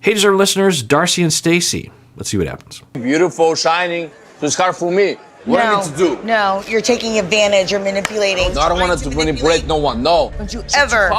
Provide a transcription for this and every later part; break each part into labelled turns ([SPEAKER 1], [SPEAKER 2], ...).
[SPEAKER 1] Hey, dear listeners, Darcey and Stacey. Let's see what happens.
[SPEAKER 2] Beautiful, shining. So it's hard for me. What am I to do?
[SPEAKER 3] No, you're taking advantage. You're manipulating.
[SPEAKER 2] No, I don't want to manipulate no one. No.
[SPEAKER 3] Don't you ever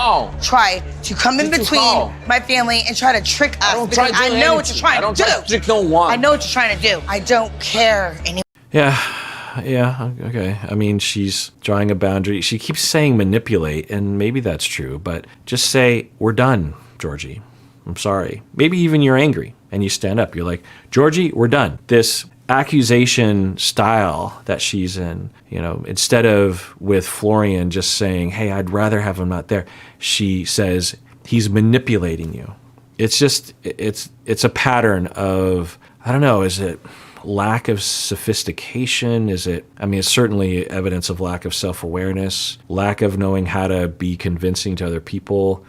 [SPEAKER 3] try to come in between my family and try to trick us? I know what you're trying to do.
[SPEAKER 2] I don't try to trick no one.
[SPEAKER 3] I know what you're trying to do. I don't care anymore.
[SPEAKER 1] Yeah, okay. I mean, she's drawing a boundary. She keeps saying manipulate, and maybe that's true, but just say, we're done, Georgie. I'm sorry. Maybe even you're angry, and you stand up. You're like, Georgie, we're done. This accusation style that she's in, you know, instead of with Florian just saying, hey, I'd rather have him not there, she says, he's manipulating you. It's just, it's a pattern of, I don't know, is it lack of sophistication? Is it, I mean, it's certainly evidence of lack of self-awareness, lack of knowing how to be convincing to other people,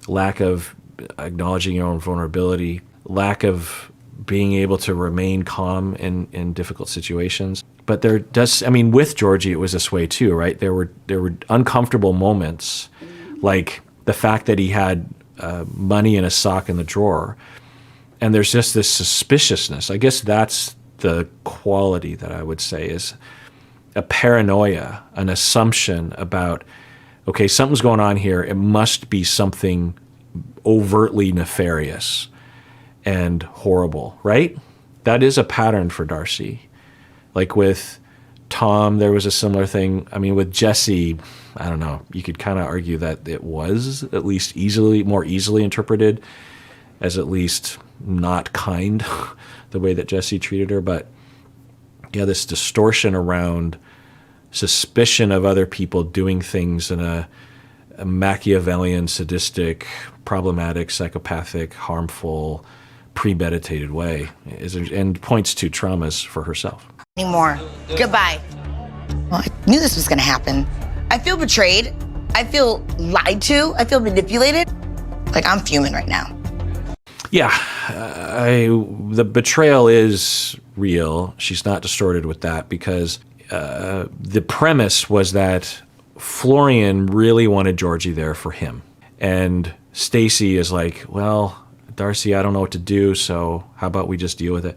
[SPEAKER 1] lack of acknowledging your own vulnerability, lack of being able to remain calm in difficult situations. But there does, I mean, with Georgie, it was this way too, right? There were uncomfortable moments, like the fact that he had money in a sock in the drawer. And there's just this suspiciousness. I guess that's the quality that I would say is a paranoia, an assumption about, okay, something's going on here. It must be something overtly nefarious and horrible, right? That is a pattern for Darcey. Like with Tom, there was a similar thing. I mean, with Jesse, I don't know. You could kind of argue that it was at least more easily interpreted as at least not kind, the way that Jesse treated her. But yeah, this distortion around suspicion of other people doing things in a Machiavellian, sadistic, problematic, psychopathic, harmful, premeditated way, and points to traumas for herself.
[SPEAKER 3] Anymore. Goodbye. Well, I knew this was going to happen. I feel betrayed. I feel lied to. I feel manipulated. Like, I'm fuming right now.
[SPEAKER 1] Yeah, the betrayal is real. She's not distorted with that because the premise was that Florian really wanted Georgie there for him. And Stacey is like, well, Darcey, I don't know what to do, so how about we just deal with it?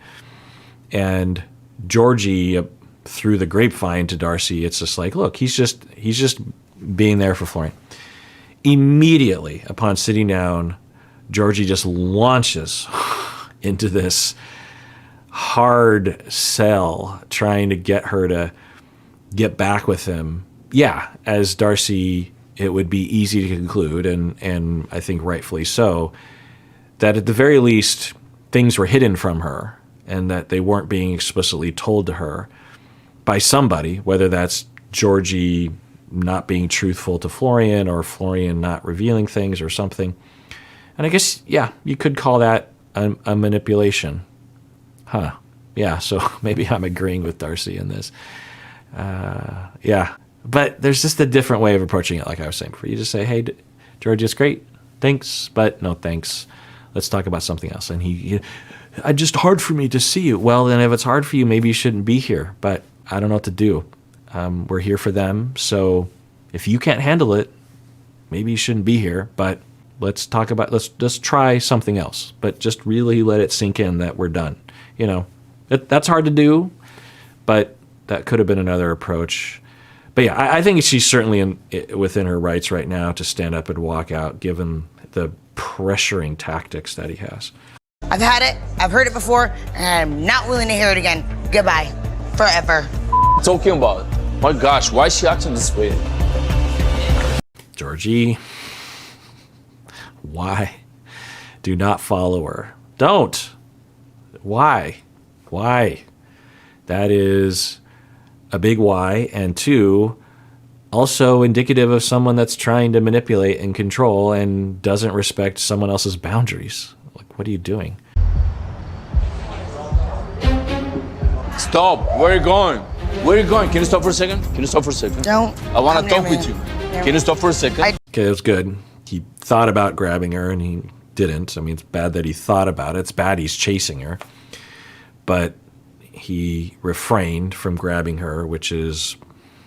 [SPEAKER 1] And Georgie, through the grapevine to Darcey, it's just like, look, he's just being there for Florian. Immediately upon sitting down, Georgie just launches into this hard sell, trying to get her to get back with him. Yeah, as Darcey, it would be easy to conclude, and I think rightfully so, that at the very least, things were hidden from her and that they weren't being explicitly told to her by somebody, whether that's Georgie not being truthful to Florian or Florian not revealing things or something. And I guess, yeah, you could call that a manipulation. Huh. Yeah, so maybe I'm agreeing with Darcey in this. Yeah. But there's just a different way of approaching it, like I was saying before. You just say, hey, Georgie, it's great. Thanks, but no thanks. Let's talk about something else. And it's just hard for me to see you. Well, then if it's hard for you, maybe you shouldn't be here. But I don't know what to do. We're here for them. So if you can't handle it, maybe you shouldn't be here. But let's just try something else. But just really let it sink in that we're done. You know, that's hard to do, but that could have been another approach. But yeah, I think she's certainly within her rights right now to stand up and walk out, given the pressuring tactics that he has.
[SPEAKER 3] I've had it. I've heard it before, and I'm not willing to hear it again. Goodbye. Forever.
[SPEAKER 2] Talking about it. My gosh, why is she acting this way?
[SPEAKER 1] Georgie, why? Do not follow her. Don't. Why? Why? That is a big why, and two, also indicative of someone that's trying to manipulate and control and doesn't respect someone else's boundaries. Like, what are you doing?
[SPEAKER 2] Stop. Where are you going? Where are you going? Can you stop for a second? Can you stop for a second?
[SPEAKER 3] Don't.
[SPEAKER 2] I want to talk with you. Can you stop for a second?
[SPEAKER 1] Okay, that was good. He thought about grabbing her, and he didn't. I mean, it's bad that he thought about it. It's bad he's chasing her. But he refrained from grabbing her, which is,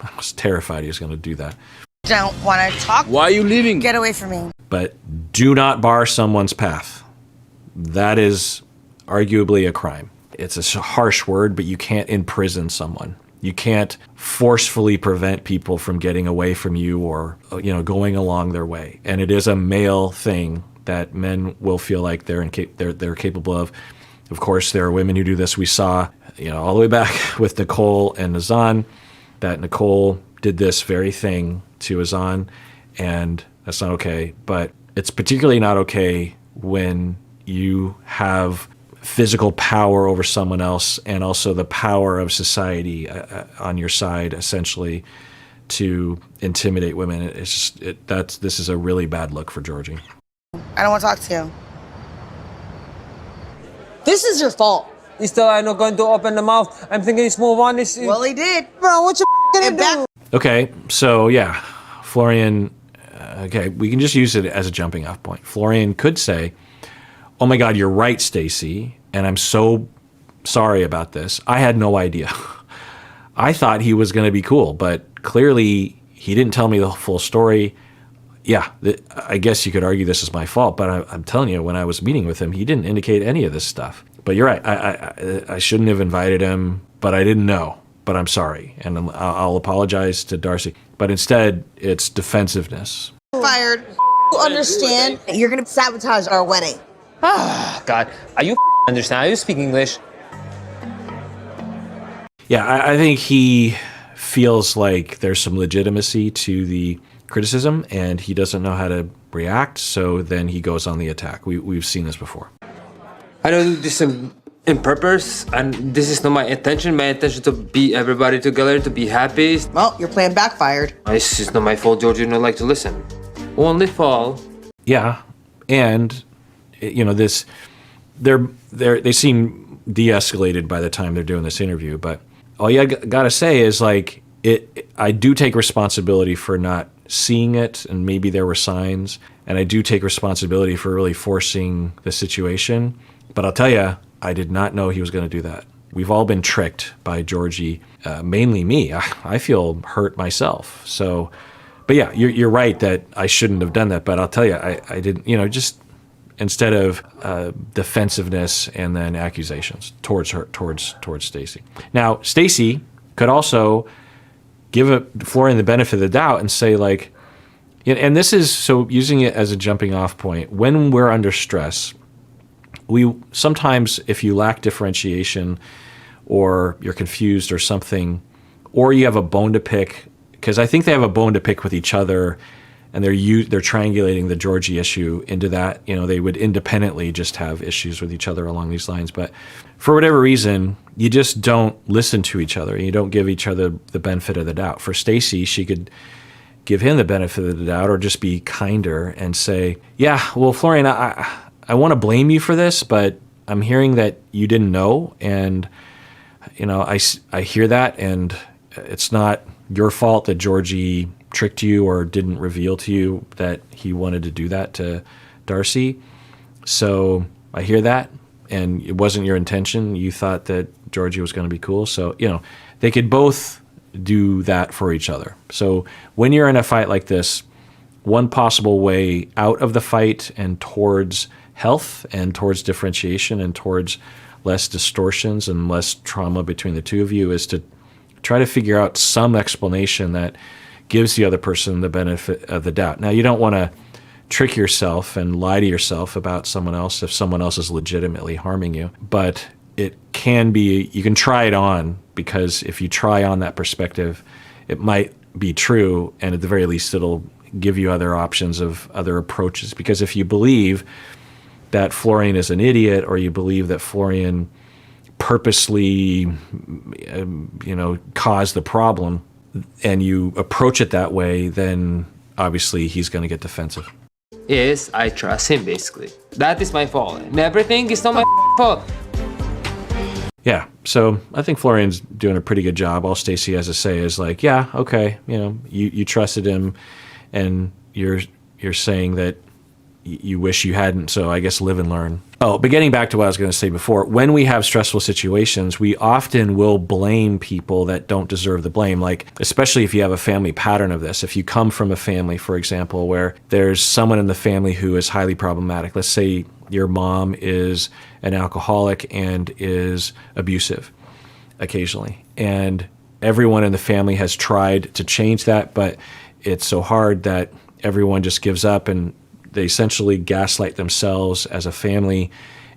[SPEAKER 1] I was terrified he was going to do that.
[SPEAKER 3] Don't want to talk.
[SPEAKER 2] Why are you leaving?
[SPEAKER 3] Get away from me.
[SPEAKER 1] But do not bar someone's path. that is arguably a crime. It's a harsh word, but you can't imprison someone. You can't forcefully prevent people from getting away from you or, going along their way. And it is a male thing that men will feel like they're capable of. Of course, there are women who do this. We saw, all the way back with Nicole and Azan, that Nicole did this very thing to Azan, and that's not okay. But it's particularly not okay when you have physical power over someone else and also the power of society on your side, essentially, to intimidate women. This is a really bad look for Georgie.
[SPEAKER 3] I don't want to talk to you.
[SPEAKER 4] This is your fault. He's still not going to open the mouth. I'm thinking he's move on.
[SPEAKER 3] Well, he did.
[SPEAKER 4] Bro, what you gonna do?
[SPEAKER 1] Okay, so yeah, Florian, we can just use it as a jumping off point. Florian could say, oh my God, you're right, Stacey, and I'm so sorry about this. I had no idea. I thought he was going to be cool, but clearly he didn't tell me the full story. Yeah, I guess you could argue this is my fault, but I'm telling you, when I was meeting with him, he didn't indicate any of this stuff. But you're right, I shouldn't have invited him, but I didn't know. But I'm sorry, and I'll apologize to Darcey. But instead, it's defensiveness.
[SPEAKER 5] Fired. You understand? You're gonna sabotage our wedding.
[SPEAKER 4] Ah, God. Are you understand? Are you speak English?
[SPEAKER 1] Yeah, I think he feels like there's some legitimacy to the criticism, and he doesn't know how to react, so then he goes on the attack. We've seen this before.
[SPEAKER 6] I don't do this in purpose, and this is not my intention. My intention to be everybody together, to be happy.
[SPEAKER 5] Well, your plan backfired.
[SPEAKER 6] It's just not my fault. Georgie don't like to listen. Only fall.
[SPEAKER 1] Yeah, and they seem de-escalated by the time they're doing this interview. But all you gotta say is I do take responsibility for not seeing it, and maybe there were signs, and I do take responsibility for really forcing the situation. But I'll tell you, I did not know he was going to do that. We've all been tricked by Georgie, mainly me. I feel hurt myself. So, but yeah, you're right that I shouldn't have done that. But I'll tell you, I didn't. Just instead of defensiveness and then accusations towards Stacey. Now, Stacey could also give Florian the benefit of the doubt and say and this is so using it as a jumping off point when we're under stress. We sometimes, if you lack differentiation or you're confused or something, or you have a bone to pick, because I think they have a bone to pick with each other, and they're triangulating the Georgie issue into that. They would independently just have issues with each other along these lines. But for whatever reason, you just don't listen to each other. You don't give each other the benefit of the doubt. For Stacey, she could give him the benefit of the doubt or just be kinder and say, yeah, well, Florian, I want to blame you for this, but I'm hearing that you didn't know, and I hear that, and it's not your fault that Georgie tricked you or didn't reveal to you that he wanted to do that to Darcey. So I hear that, and it wasn't your intention. You thought that Georgie was going to be cool, so they could both do that for each other. So when you're in a fight like this, one possible way out of the fight and towards health and towards differentiation and towards less distortions and less trauma between the two of you is to try to figure out some explanation that gives the other person the benefit of the doubt. Now, you don't want to trick yourself and lie to yourself about someone else if someone else is legitimately harming you, but it can be, you can try it on, because if you try on that perspective, it might be true, and at the very least it'll give you other options of other approaches. Because if you believe that Florian is an idiot, or you believe that Florian purposely, caused the problem, and you approach it that way, then obviously he's going to get defensive.
[SPEAKER 6] Yes, I trust him, basically. That is my fault. And everything is not my fault.
[SPEAKER 1] Yeah, so I think Florian's doing a pretty good job. All Stacey has to say is yeah, okay, you trusted him, and you're saying that you wish you hadn't, so I guess live and learn. Oh, but getting back to what I was going to say before, when we have stressful situations, we often will blame people that don't deserve the blame, especially if you have a family pattern of this. If you come from a family, for example, where there's someone in the family who is highly problematic, let's say your mom is an alcoholic and is abusive occasionally. And everyone in the family has tried to change that, but it's so hard that everyone just gives up, and they essentially gaslight themselves as a family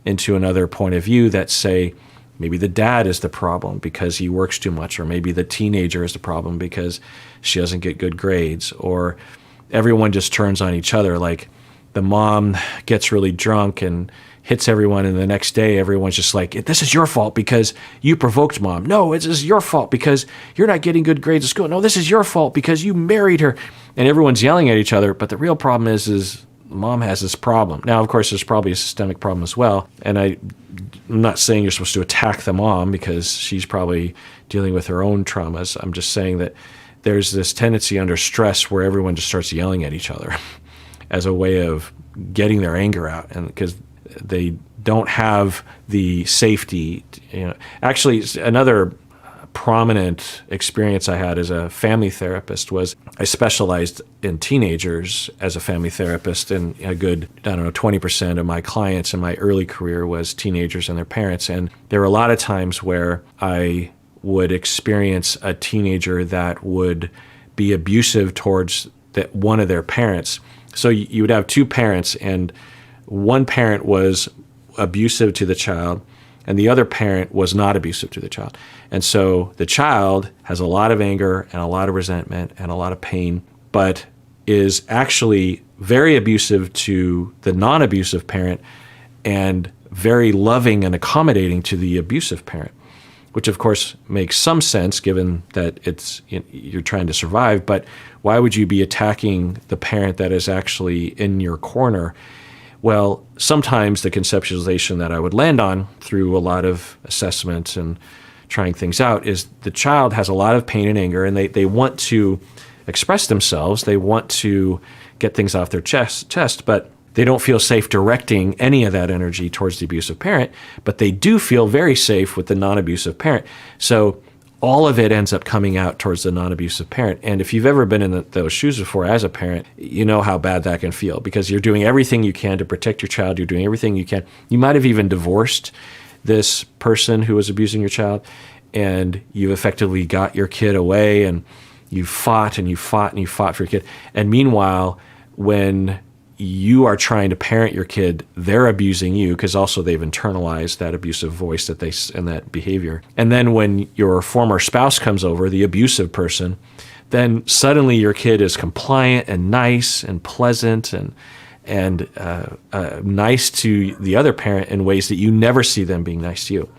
[SPEAKER 1] into another point of view that say maybe the dad is the problem because he works too much, or maybe the teenager is the problem because she doesn't get good grades, or everyone just turns on each other. Like the mom gets really drunk and hits everyone, and the next day everyone's just like, this is your fault because you provoked mom. No, this is your fault because you're not getting good grades at school. No, this is your fault because you married her. And everyone's yelling at each other, but the real problem is mom has this problem. Now, of course, there's probably a systemic problem as well, and I'm not saying you're supposed to attack the mom because she's probably dealing with her own traumas. I'm just saying that there's this tendency under stress where everyone just starts yelling at each other as a way of getting their anger out, and because they don't have the safety. Actually, another prominent experience I had as a family therapist was I specialized in teenagers as a family therapist, and a good, 20% of my clients in my early career was teenagers and their parents. And there were a lot of times where I would experience a teenager that would be abusive towards one of their parents. So you would have two parents, and one parent was abusive to the child, and the other parent was not abusive to the child. And so the child has a lot of anger and a lot of resentment and a lot of pain, but is actually very abusive to the non-abusive parent and very loving and accommodating to the abusive parent, which of course makes some sense given that you're trying to survive. But why would you be attacking the parent that is actually in your corner? Well, sometimes the conceptualization that I would land on through a lot of assessment and trying things out is the child has a lot of pain and anger, and they want to express themselves. They want to get things off their chest, but they don't feel safe directing any of that energy towards the abusive parent, but they do feel very safe with the non-abusive parent. So all of it ends up coming out towards the non-abusive parent. And if you've ever been in those shoes before as a parent, you know how bad that can feel, because you're doing everything you can to protect your child. You're doing everything you can. You might have even divorced this person who was abusing your child, and you effectively got your kid away, and you fought and you fought and you fought for your kid. And meanwhile, when you are trying to parent your kid, they're abusing you, because also they've internalized that abusive voice and that behavior. And then when your former spouse comes over, the abusive person, then suddenly your kid is compliant and nice and pleasant and nice to the other parent in ways that you never see them being nice to you.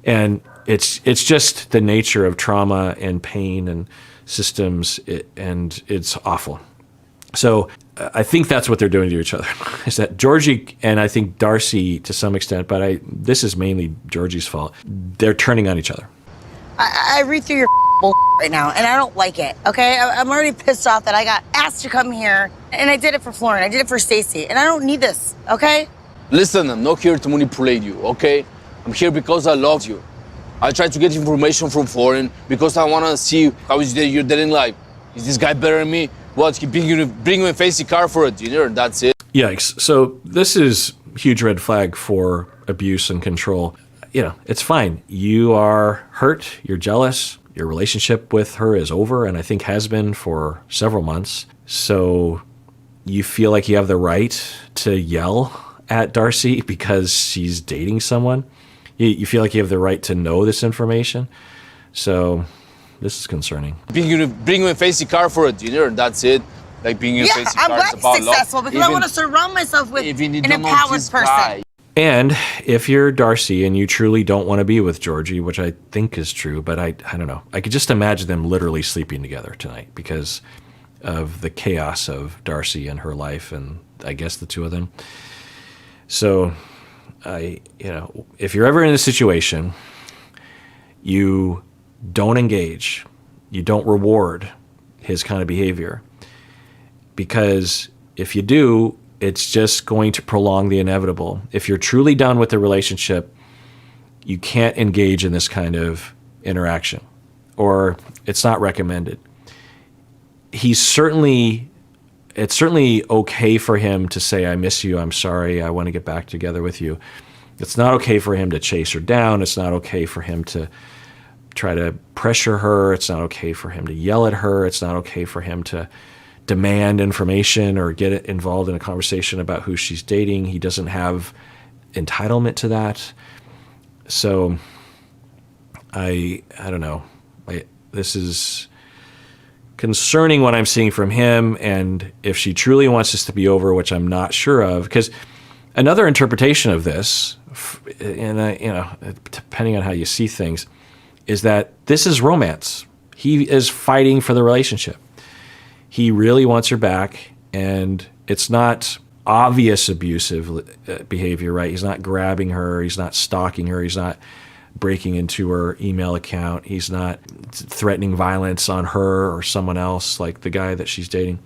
[SPEAKER 1] And it's just the nature of trauma and pain and systems, and it's awful. So I think that's what they're doing to each other, is that Georgie and I think Darcey to some extent, but this is mainly Georgie's fault, they're turning on each other.
[SPEAKER 3] I read through your right now, and I don't like it, okay? I'm already pissed off that I got asked to come here, and I did it for Florian, I did it for Stacey, and I don't need this, okay?
[SPEAKER 2] Listen, I'm not here to manipulate you, okay? I'm here because I love you. I tried to get information from Florian because I want to see how is your dating life. Is this guy better than me? What, he bring you a fancy car for a dinner, that's it?
[SPEAKER 1] Yikes. So this is a huge red flag for abuse and control. It's fine. You are hurt, you're jealous, your relationship with her is over, and I think has been for several months. So you feel like you have the right to yell at Darcey because she's dating someone. You feel like you have the right to know this information. So this is concerning.
[SPEAKER 2] Bring you a fancy car for a dinner, that's it. Like being a fancy
[SPEAKER 3] I'm
[SPEAKER 2] car,
[SPEAKER 3] glad
[SPEAKER 2] it's about
[SPEAKER 3] he's successful
[SPEAKER 2] love.
[SPEAKER 3] because I want to surround myself with an empowered person.
[SPEAKER 1] And if you're Darcey and you truly don't want to be with Georgie, which I think is true, but I don't know. I could just imagine them literally sleeping together tonight because of the chaos of Darcey and her life, and I guess the two of them. So, if you're ever in a situation, you don't engage, you don't reward his kind of behavior, because if you do, it's just going to prolong the inevitable. If you're truly done with the relationship, you can't engage in this kind of interaction, or it's not recommended. He's certainly it's certainly okay for him to say, I miss you, I'm sorry, I want to get back together with you. It's not okay for him to chase her down. It's not okay for him to try to pressure her. It's not okay for him to yell at her. It's not okay for him to demand information or get involved in a conversation about who she's dating. He doesn't have entitlement to that. So I don't know. This is concerning what I'm seeing from him, and if she truly wants this to be over, which I'm not sure of, because another interpretation of this, and depending on how you see things, is that this is romance. He is fighting for the relationship. He really wants her back, and it's not obvious abusive behavior, right? He's not grabbing her. He's not stalking her. He's not breaking into her email account. He's not threatening violence on her or someone else like the guy that she's dating.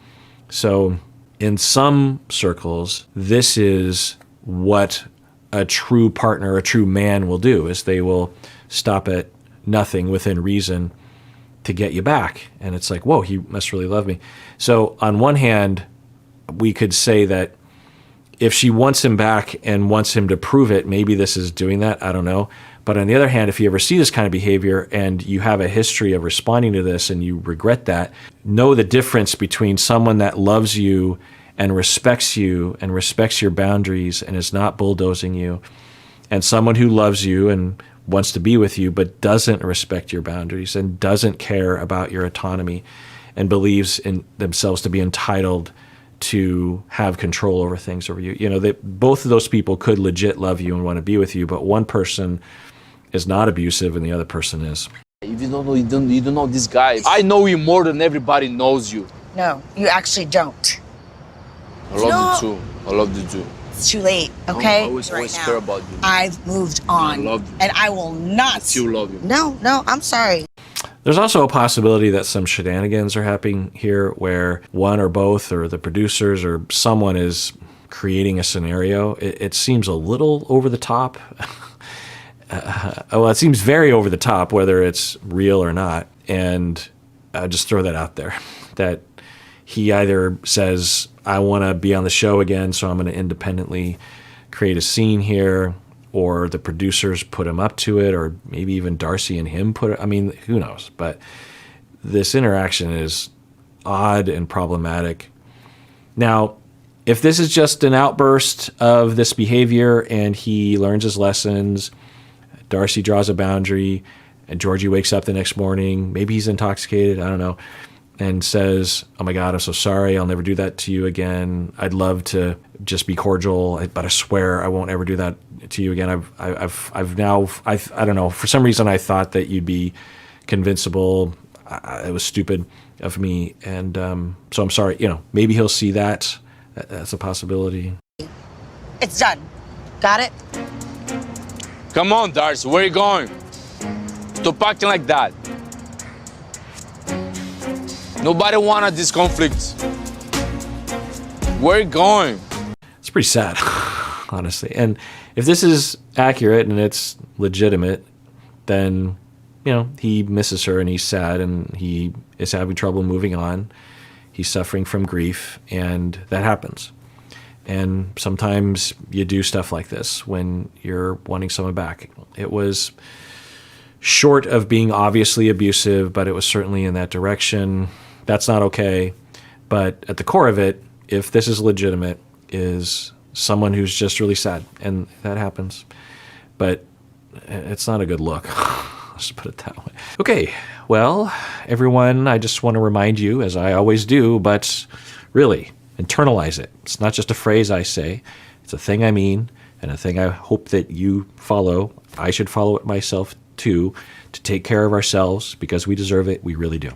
[SPEAKER 1] So in some circles, this is what a true partner, a true man will do, is they will stop at nothing within reason to get you back. And it's like, whoa, he must really love me. So on one hand, we could say that if she wants him back and wants him to prove it, maybe this is doing that. I don't know. But on the other hand, if you ever see this kind of behavior and you have a history of responding to this and you regret that, know the difference between someone that loves you and respects your boundaries and is not bulldozing you, and someone who loves you and wants to be with you but doesn't respect your boundaries and doesn't care about your autonomy and believes in themselves to be entitled to have control over things over you. You know, both of those people could legit love you and want to be with you, but one person is not abusive and the other person is.
[SPEAKER 2] If you don't know, you don't know this guy. I know you more than everybody knows you.
[SPEAKER 3] No, you actually don't.
[SPEAKER 2] I love you too. I love you too.
[SPEAKER 3] It's too late, okay?
[SPEAKER 2] I always care about you.
[SPEAKER 3] I've moved on.
[SPEAKER 2] I love you.
[SPEAKER 3] And I will not.
[SPEAKER 2] I still love you.
[SPEAKER 3] No, I'm sorry.
[SPEAKER 1] There's also a possibility that some shenanigans are happening here where one or both or the producers or someone is creating a scenario. It seems a little over the top. Well, it seems very over the top, whether it's real or not. And I'll just throw that out there, that he either says, I want to be on the show again, so I'm going to independently create a scene here, or the producers put him up to it, or maybe even Darcey and him put it. I mean, who knows? But this interaction is odd and problematic. Now, if this is just an outburst of this behavior and he learns his lessons, Darcey draws a boundary, and Georgie wakes up the next morning, maybe he's intoxicated, I don't know, and says, oh my God, I'm so sorry, I'll never do that to you again. I'd love to just be cordial, but I swear I won't ever do that to you again. I've now, I don't know, for some reason I thought that you'd be convincible. It was stupid of me, and so I'm sorry. You know, maybe he'll see that. That's a possibility.
[SPEAKER 3] It's done. Got it?
[SPEAKER 2] Come on, Darcey, where are you going? Stop acting like that. Nobody wanted this conflict. Where are you going?
[SPEAKER 1] It's pretty sad, honestly. And if this is accurate and it's legitimate, then, you know, he misses her and he's sad and he is having trouble moving on. He's suffering from grief, and that happens. And sometimes you do stuff like this when you're wanting someone back. It was short of being obviously abusive, but it was certainly in that direction. That's not okay. But at the core of it, if this is legitimate, is someone who's just really sad, and that happens. But it's not a good look. Let's put it that way. Okay, well, everyone, I just want to remind you, as I always do, but really, internalize it. It's not just a phrase I say. It's a thing I mean, and a thing I hope that you follow. I should follow it myself, too, to take care of ourselves, because we deserve it. We really do.